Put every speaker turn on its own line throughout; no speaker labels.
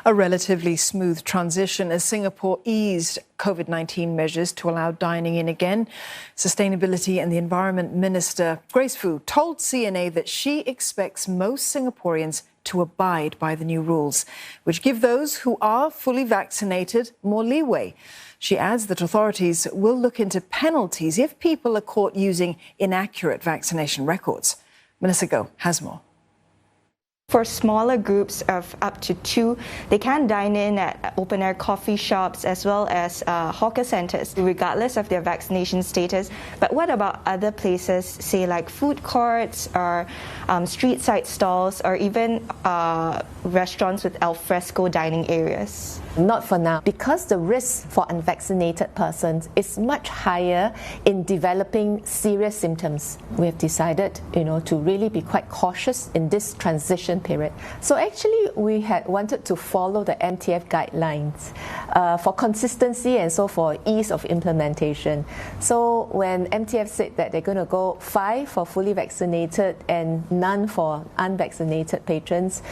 A relatively smooth transition as Singapore eased COVID-19 measures to allow dining in again. Sustainability and the Environment Minister, Grace Fu, told CNA that she expects most Singaporeans to abide by the new rules, which give those who are fully vaccinated more leeway. She adds that authorities will look into penalties if people are caught using inaccurate vaccination records. Melissa Goh has more.
For smaller groups of up to 2, they can dine in at open-air coffee shops as well as hawker centres, regardless of their vaccination status. But what about other places, say like food courts or street-side stalls or even restaurants with alfresco dining areas?
Not for now, because the risk for unvaccinated persons is much higher in developing serious symptoms. We have decided, to really be quite cautious in this transition period. So actually, we had wanted to follow the MTF guidelines for consistency and so for ease of implementation. So when MTF said that they're going to go 5 for fully vaccinated and none for unvaccinated patrons,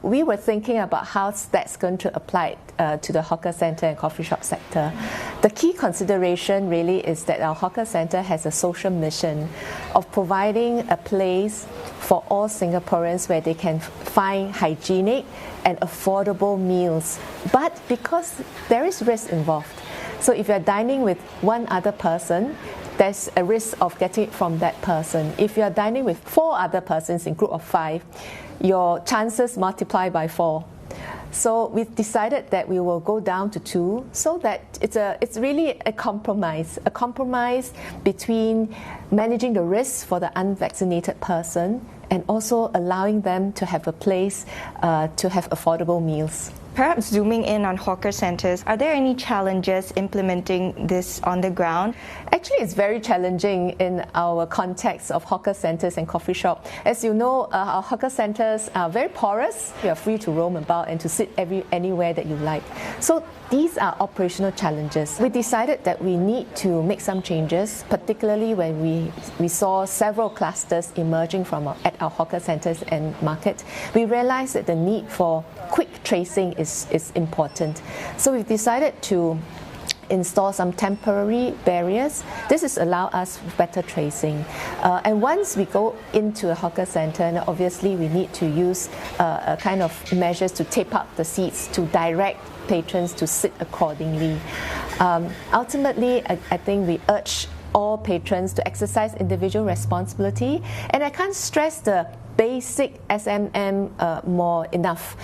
we were thinking about how that's going to apply to the hawker centre and coffee shop sector. The key consideration really is that our hawker centre has a social mission of providing a place for all Singaporeans where they can find hygienic and affordable meals. But because there is risk involved, so if you're dining with one other person, there's a risk of getting it from that person. If you're dining with 4 other persons in a group of 5, your chances multiply by 4. So we've decided that we will go down to 2, so that it's really a compromise between managing the risk for the unvaccinated person and also allowing them to have a place to have affordable meals.
Perhaps zooming in on hawker centres, are there any challenges implementing this on the ground?
Actually, it's very challenging in our context of hawker centres and coffee shop. As you know, our hawker centres are very porous. You are free to roam about and to sit anywhere that you like. So these are operational challenges. We decided that we need to make some changes, particularly when we saw several clusters emerging at our hawker centres and market. We realised that the need for quick tracing is important. So we've decided to install some temporary barriers. This is allow us better tracing. And once we go into a hawker centre, obviously we need to use a kind of measures to tape up the seats to direct patrons to sit accordingly. Ultimately, I think we urge all patrons to exercise individual responsibility, and I can't stress the basic SMM more enough.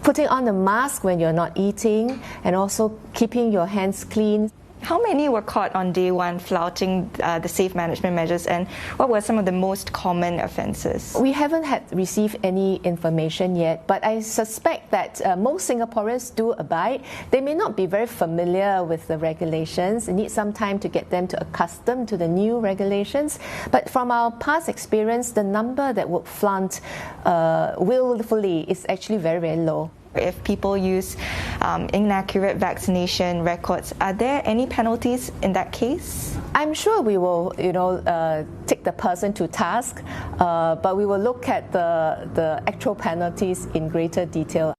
Putting on a mask when you're not eating and also keeping your hands clean.
How many were caught on day 1 flouting the safe management measures, and what were some of the most common offences?
We haven't received any information yet, but I suspect that most Singaporeans do abide. They may not be very familiar with the regulations. It needs some time to get them to accustom to the new regulations. But from our past experience, the number that would flaunt willfully is actually very, very low.
If people use inaccurate vaccination records, are there any penalties in that case?
I'm sure we will, take the person to task, but we will look at the actual penalties in greater detail.